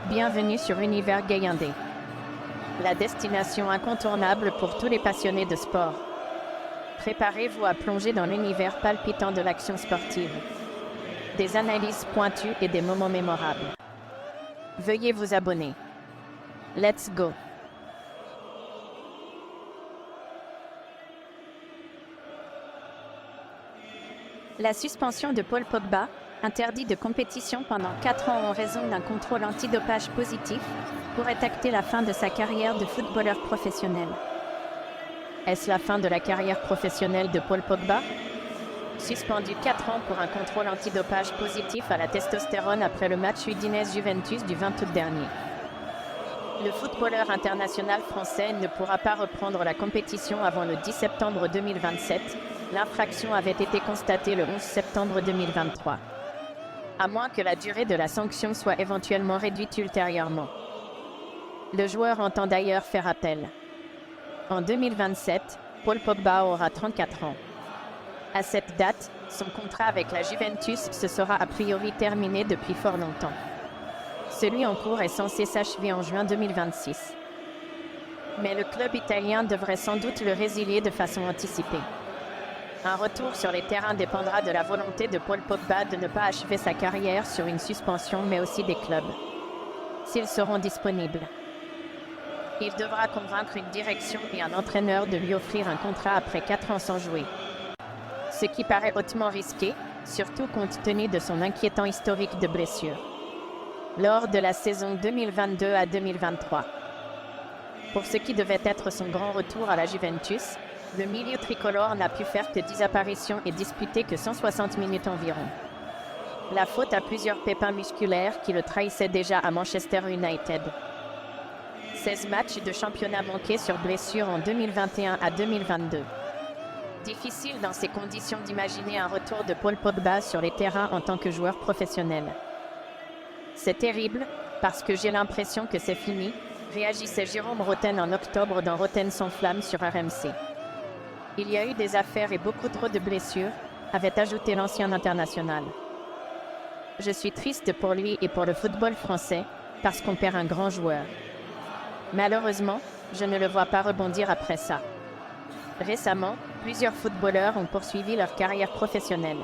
Bienvenue sur Univers Gayandé, la destination incontournable pour tous les passionnés de sport. Préparez-vous à plonger dans l'univers palpitant de l'action sportive. Des analyses pointues et des moments mémorables. Veuillez vous abonner. Let's go! La suspension de Paul Pogba, interdit de compétition pendant 4 ans en raison d'un contrôle antidopage positif, pourrait acter la fin de sa carrière de footballeur professionnel. Est-ce la fin de la carrière professionnelle de Paul Pogba? Suspendu 4 ans pour un contrôle antidopage positif à la testostérone après le match Udinese-Juventus du 20 août dernier. Le footballeur international français ne pourra pas reprendre la compétition avant le 10 septembre 2027. L'infraction avait été constatée le 11 septembre 2023. À moins que la durée de la sanction soit éventuellement réduite ultérieurement. Le joueur entend d'ailleurs faire appel. En 2027, Paul Pogba aura 34 ans. À cette date, son contrat avec la Juventus se sera a priori terminé depuis fort longtemps. Celui en cours est censé s'achever en juin 2026. Mais le club italien devrait sans doute le résilier de façon anticipée. Un retour sur les terrains dépendra de la volonté de Paul Pogba de ne pas achever sa carrière sur une suspension, mais aussi des clubs. S'ils seront disponibles. Il devra convaincre une direction et un entraîneur de lui offrir un contrat après 4 ans sans jouer. Ce qui paraît hautement risqué, surtout compte tenu de son inquiétant historique de blessures. Lors de la saison 2022 à 2023. Pour ce qui devait être son grand retour à la Juventus, le milieu tricolore n'a pu faire que 10 apparitions et disputer que 160 minutes environ. La faute à plusieurs pépins musculaires qui le trahissaient déjà à Manchester United. 16 matchs de championnat manqués sur blessure en 2021 à 2022. Difficile dans ces conditions d'imaginer un retour de Paul Pogba sur les terrains en tant que joueur professionnel. C'est terrible, parce que j'ai l'impression que c'est fini, réagissait Jérôme Roten en octobre dans Roten sans flamme sur RMC. Il y a eu des affaires et beaucoup trop de blessures, avait ajouté l'ancien international. Je suis triste pour lui et pour le football français, parce qu'on perd un grand joueur. Malheureusement, je ne le vois pas rebondir après ça. Récemment, plusieurs footballeurs ont poursuivi leur carrière professionnelle,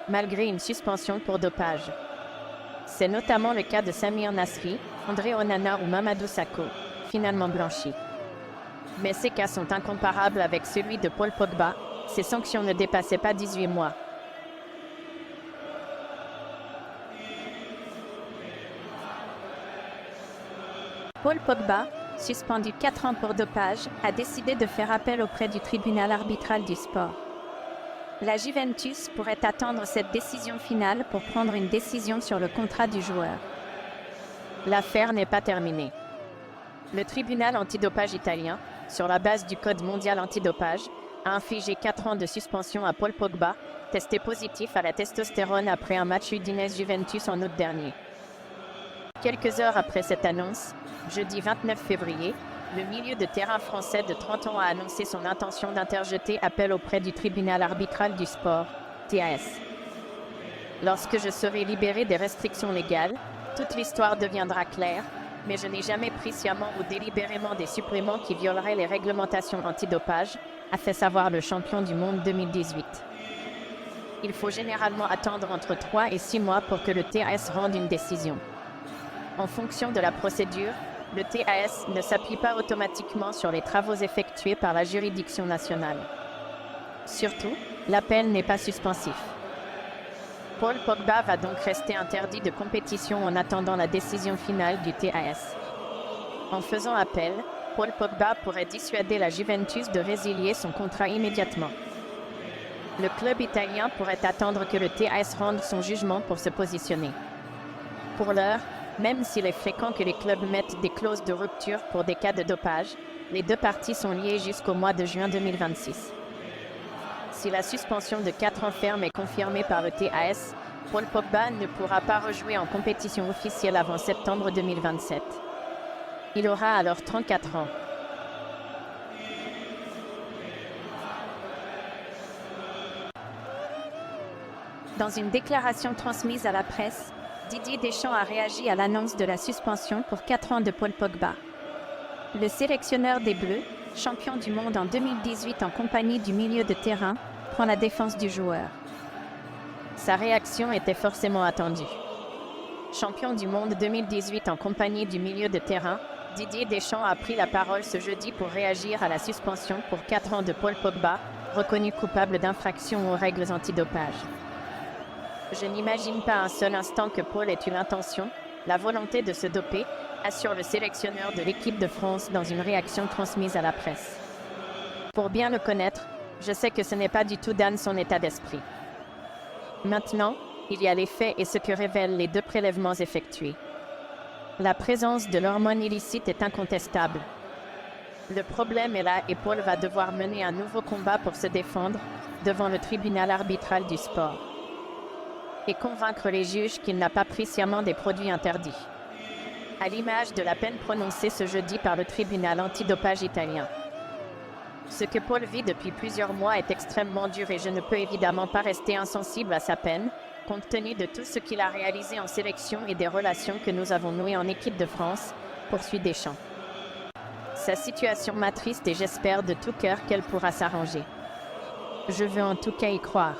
malgré une suspension pour dopage. C'est notamment le cas de Samir Nasri, André Onana ou Mamadou Sakho, finalement blanchis. Mais ces cas sont incomparables avec celui de Paul Pogba, ces sanctions ne dépassaient pas 18 mois. Paul Pogba, suspendu 4 ans pour dopage, a décidé de faire appel auprès du tribunal arbitral du sport. La Juventus pourrait attendre cette décision finale pour prendre une décision sur le contrat du joueur. L'affaire n'est pas terminée. Le tribunal antidopage italien, sur la base du code mondial antidopage, a infligé 4 ans de suspension à Paul Pogba, testé positif à la testostérone après un match Udinese-Juventus en août dernier. Quelques heures après cette annonce, jeudi 29 février, le milieu de terrain français de 30 ans a annoncé son intention d'interjeter appel auprès du tribunal arbitral du sport, TAS. Lorsque je serai libéré des restrictions légales, toute l'histoire deviendra claire, mais je n'ai jamais pris sciemment ou délibérément des suppléments qui violeraient les réglementations antidopage, a fait savoir le champion du monde 2018. Il faut généralement attendre entre 3 et 6 mois pour que le TAS rende une décision. En fonction de la procédure, le TAS ne s'appuie pas automatiquement sur les travaux effectués par la juridiction nationale. Surtout, l'appel n'est pas suspensif. Paul Pogba va donc rester interdit de compétition en attendant la décision finale du TAS. En faisant appel, Paul Pogba pourrait dissuader la Juventus de résilier son contrat immédiatement. Le club italien pourrait attendre que le TAS rende son jugement pour se positionner. Pour l'heure, même s'il est fréquent que les clubs mettent des clauses de rupture pour des cas de dopage, les deux parties sont liées jusqu'au mois de juin 2026. Si la suspension de 4 ans ferme est confirmée par le TAS, Paul Pogba ne pourra pas rejouer en compétition officielle avant septembre 2027. Il aura alors 34 ans. Dans une déclaration transmise à la presse, Didier Deschamps a réagi à l'annonce de la suspension pour 4 ans de Paul Pogba. Le sélectionneur des Bleus, champion du monde en 2018 en compagnie du milieu de terrain, prend la défense du joueur. Sa réaction était forcément attendue. Champion du monde 2018 en compagnie du milieu de terrain, Didier Deschamps a pris la parole ce jeudi pour réagir à la suspension pour 4 ans de Paul Pogba, reconnu coupable d'infraction aux règles antidopage. Je n'imagine pas un seul instant que Paul ait eu l'intention, la volonté de se doper, assure le sélectionneur de l'équipe de France dans une réaction transmise à la presse. Pour bien le connaître, je sais que ce n'est pas du tout son état d'esprit. Maintenant, il y a les faits et ce que révèlent les 2 prélèvements effectués. La présence de l'hormone illicite est incontestable. Le problème est là et Paul va devoir mener un nouveau combat pour se défendre devant le tribunal arbitral du sport et convaincre les juges qu'il n'a pas pris sciemment des produits interdits, à l'image de la peine prononcée ce jeudi par le tribunal antidopage italien. Ce que Paul vit depuis plusieurs mois est extrêmement dur et je ne peux évidemment pas rester insensible à sa peine, compte tenu de tout ce qu'il a réalisé en sélection et des relations que nous avons nouées en équipe de France, poursuit Deschamps. Sa situation m'attriste et j'espère de tout cœur qu'elle pourra s'arranger. Je veux en tout cas y croire.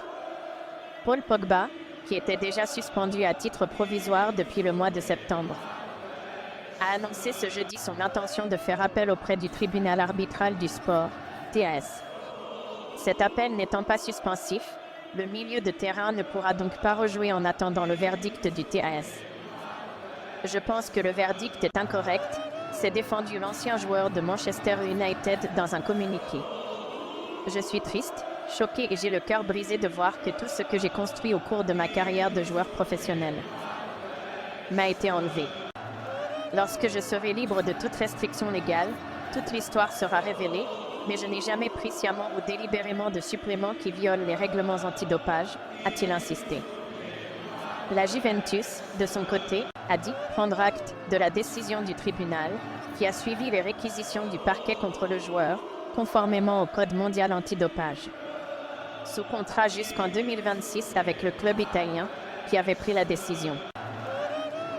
Paul Pogba, qui était déjà suspendu à titre provisoire depuis le mois de septembre, a annoncé ce jeudi son intention de faire appel auprès du tribunal arbitral du sport, TAS. Cet appel n'étant pas suspensif, le milieu de terrain ne pourra donc pas rejouer en attendant le verdict du TAS. Je pense que le verdict est incorrect, s'est défendu l'ancien joueur de Manchester United dans un communiqué. Je suis triste, choqué et j'ai le cœur brisé de voir que tout ce que j'ai construit au cours de ma carrière de joueur professionnel m'a été enlevé. Lorsque je serai libre de toute restriction légale, toute l'histoire sera révélée, mais je n'ai jamais pris sciemment ou délibérément de suppléments qui violent les règlements antidopage, a-t-il insisté. La Juventus, de son côté, a dit prendre acte de la décision du tribunal, qui a suivi les réquisitions du parquet contre le joueur, conformément au Code mondial antidopage. Sous contrat jusqu'en 2026 avec le club italien, qui avait pris la décision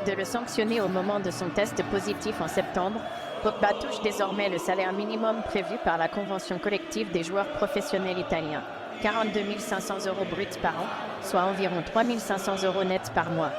de le sanctionner au moment de son test positif en septembre, Pogba touche désormais le salaire minimum prévu par la convention collective des joueurs professionnels italiens, 42 500 € bruts par an, soit environ 3 500 € nets par mois.